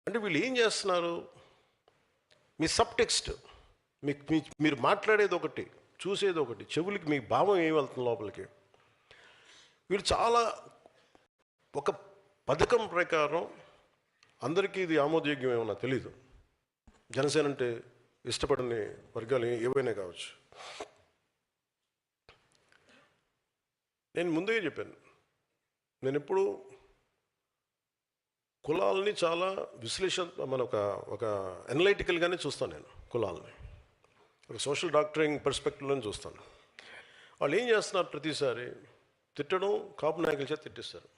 అంటే వీళ్ళు ఏం చేస్తున్నారు? మీ సబ్ టెక్స్ట్, మీరు మాట్లాడేది ఒకటి, చూసేది ఒకటి, చెవులకి మీ భావం ఏమి వెళ్తుంది లోపలికి. వీళ్ళు చాలా ఒక పథకం ప్రకారం అందరికీ ఇది ఆమోదయోగ్యం ఏమన్నా తెలీదు. జనసేన అంటే ఇష్టపడని వర్గాలు ఏవైనా కావచ్చు. నేను ముందే చెప్పాను, నేను ఎప్పుడు కులాలని చాలా ఒక అనలైటికల్గానే చూస్తాను. నేను కులాలని ఒక సోషల్ డాక్టరింగ్ పర్స్పెక్టివ్లోనే చూస్తాను. వాళ్ళు ఏం చేస్తున్నారు? ప్రతిసారి తిట్టడం, కాపు నాయకుల చేత తిట్టిస్తారు.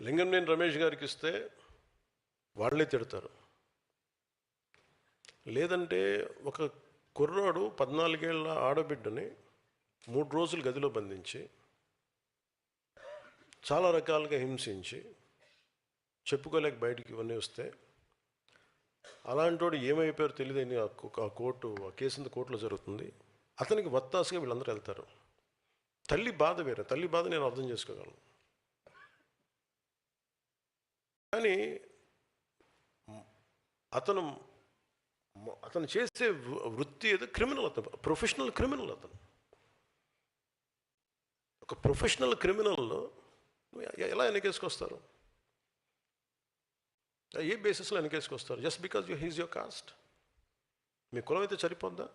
లింగంనేని రమేష్ గారికి ఇస్తే వాళ్ళే తిడతారు. లేదంటే ఒక కుర్రాడు 14 ఏళ్ళ ఆడబిడ్డని 3 రోజులు గదిలో బంధించి చాలా రకాలుగా హింసించి చెప్పుకోలేక బయటికి ఇవన్నీ వస్తే అలాంటి వాడు ఏమైపోయారో తెలియదని ఆ కేసు కోర్టులో జరుగుతుంది. అతనికి వత్తాసుగా వీళ్ళందరూ వెళ్తారు. తల్లి బాధ వేరే, తల్లి బాధ నేను అర్థం చేసుకోగలను. కానీ అతను చేసే వృత్తి ఏదో క్రిమినల్. అతను ప్రొఫెషనల్ క్రిమినల్. అతను ఒక ప్రొఫెషనల్ క్రిమినల్లో ఎలా వెనకేసుకొస్తారు? ఏ బేసిస్లో వెనకేసుకొస్తారు? Just because he's your caste. మీ కులం అయితే సరిపోద్దా?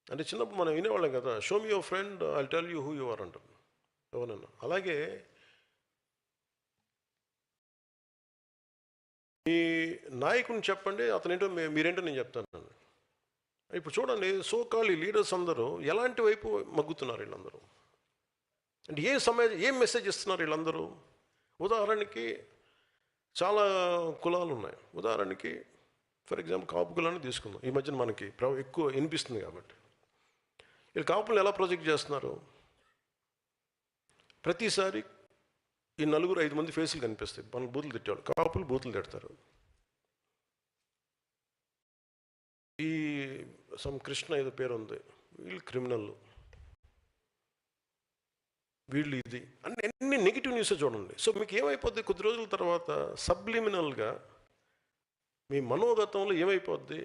అంటే చిన్నప్పుడు మనం వినేవాళ్ళం కదా, show me your friend, I tell you who you are అంటారు ఎవరన్నా. అలాగే మీ నాయకుని చెప్పండి, అతనేంటో మీరేంటో నేను చెప్తాను. ఇప్పుడు చూడండి, సోకాల్ లీడర్స్ అందరూ ఎలాంటి వైపు మగ్గుతున్నారు వీళ్ళందరూ. అంటే ఏం మెసేజ్ ఇస్తున్నారు వీళ్ళందరూ? ఉదాహరణకి చాలా కులాలు ఉన్నాయి. ఉదాహరణకి ఫర్ ఎగ్జాంపుల్ కాపు కులాన్ని తీసుకుందాం. ఈ మధ్యన మనకి ఎక్కువ వినిపిస్తుంది కాబట్టి. వీళ్ళు కాపులను ఎలా ప్రొజెక్ట్ చేస్తున్నారు? ప్రతిసారి ఈ 4-5 మంది ఫేసులు కనిపిస్తాయి. మనకు బూతులు తిట్టేవాళ్ళు, కాపులు బూతులు తిడతారు. ఈ కృష్ణ ఏదో పేరు ఉంది, వీళ్ళు క్రిమినల్, వీళ్ళు ఇది అన్ని నెగిటివ్ న్యూస్ చూడండి. సో మీకు ఏమైపోద్ది? కొద్ది రోజుల తర్వాత సబ్లిమినల్గా మీ మనోగతంలో ఏమైపోద్ది?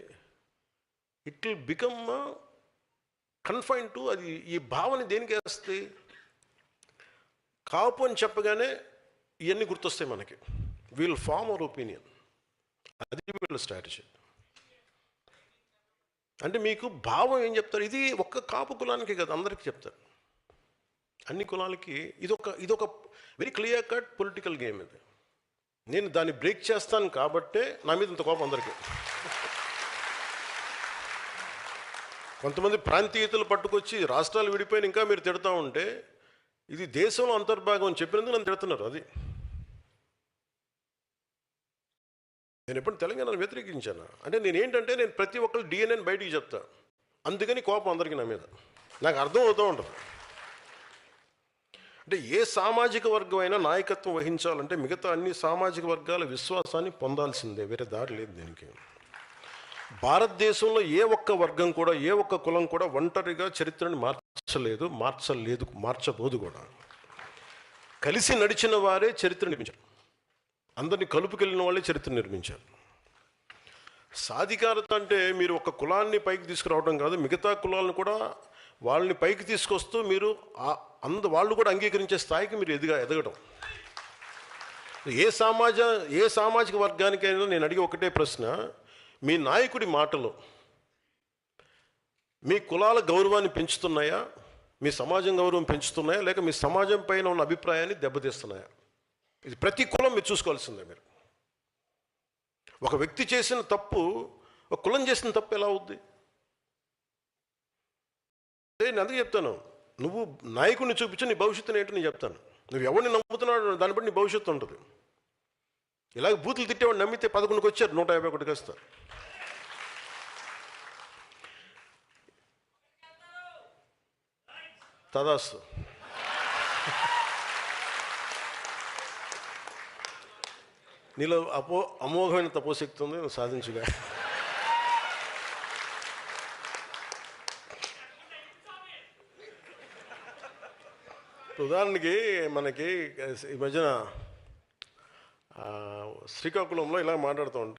It will become confine to అది. ఈ భావన దేనికి వేస్తుంది? కాపు అని చెప్పగానే ఇవన్నీ గుర్తొస్తాయి మనకి. We'll form our opinion. అది వీళ్ళ స్ట్రాటజీ. అంటే మీకు భావం ఏం చెప్తారు? ఇది ఒక్క కాపు కులానికి కదా, అందరికీ చెప్తారు. అన్ని కులాలకి ఇదొక very clear cut political game. ఇది నేను దాన్ని బ్రేక్ చేస్తాను కాబట్టే నా మీద ఇంత కోపం అందరికీ. కొంతమంది ప్రాంతీయతలు పట్టుకొచ్చి రాష్ట్రాలు విడిపోయిన ఇంకా మీరు తిడతా ఉంటే ఇది దేశంలో అంతర్భాగం అని చెప్పినందుకు నన్ను తిడుతున్నారు. అది నేను ఎప్పుడు తెలంగాణను వ్యతిరేకించాను అంటే నేను ప్రతి ఒక్కరు డిఎన్ఏని బయటికి చెప్తా. అందుకని కోపం అందరికీ నా మీద. నాకు అర్థం అవుతూ ఉంటుంది. అంటే ఏ సామాజిక వర్గం అయినా నాయకత్వం వహించాలంటే మిగతా అన్ని సామాజిక వర్గాల విశ్వాసాన్ని పొందాల్సిందే, వేరే దారి లేదు దీనికి. భారతదేశంలో ఏ ఒక్క వర్గం కూడా, ఏ ఒక్క కులం కూడా ఒంటరిగా చరిత్రను మార్చబోదు కూడా. కలిసి నడిచిన వారే చరిత్ర నిర్మించారు. అందరినీ కలుపుకెళ్ళిన వాళ్ళే చరిత్ర నిర్మించారు. సాధికారత అంటే మీరు ఒక కులాన్ని పైకి తీసుకురావడం కాదు, మిగతా కులాలను కూడా వాళ్ళని పైకి తీసుకొస్తూ మీరు వాళ్ళు కూడా అంగీకరించే స్థాయికి మీరు ఎదగడం. ఏ సామాజిక వర్గానికైనా నేను అడిగే ఒకటే ప్రశ్న, మీ నాయకుడి మాటలు మీ కులాల గౌరవాన్ని పెంచుతున్నాయా, మీ సమాజం గౌరవం పెంచుతున్నాయా, లేక మీ సమాజం పైన ఉన్న అభిప్రాయాన్ని దెబ్బతీస్తున్నాయా? ఇది ప్రతి కులం మీరు చూసుకోవాల్సిందే. మీరు ఒక వ్యక్తి చేసిన తప్పు, ఒక కులం చేసిన తప్పు ఎలా అవుద్ది? నేను అందుకే చెప్తాను, నువ్వు నాయకుడిని చూపించు, నీ భవిష్యత్తుని ఏంటో నేను చెప్తాను. నువ్వు ఎవరిని నమ్ముతున్నాడు దాన్ని బట్టి నీ భవిష్యత్తు ఉంటుంది. ఇలాగ బూతులు తిట్టేవాడు నమ్మితే 11కి వచ్చారు, 151కి వస్తారు. తదాస్తు. నీలో అమోఘమైన తపోశక్తి ఉంది, నువ్వు సాధించుగా. ఉదాహరణకి మనకి ఈ మధ్యన శ్రీకాకుళంలో ఇలా మాట్లాడుతూ ఉంటారు.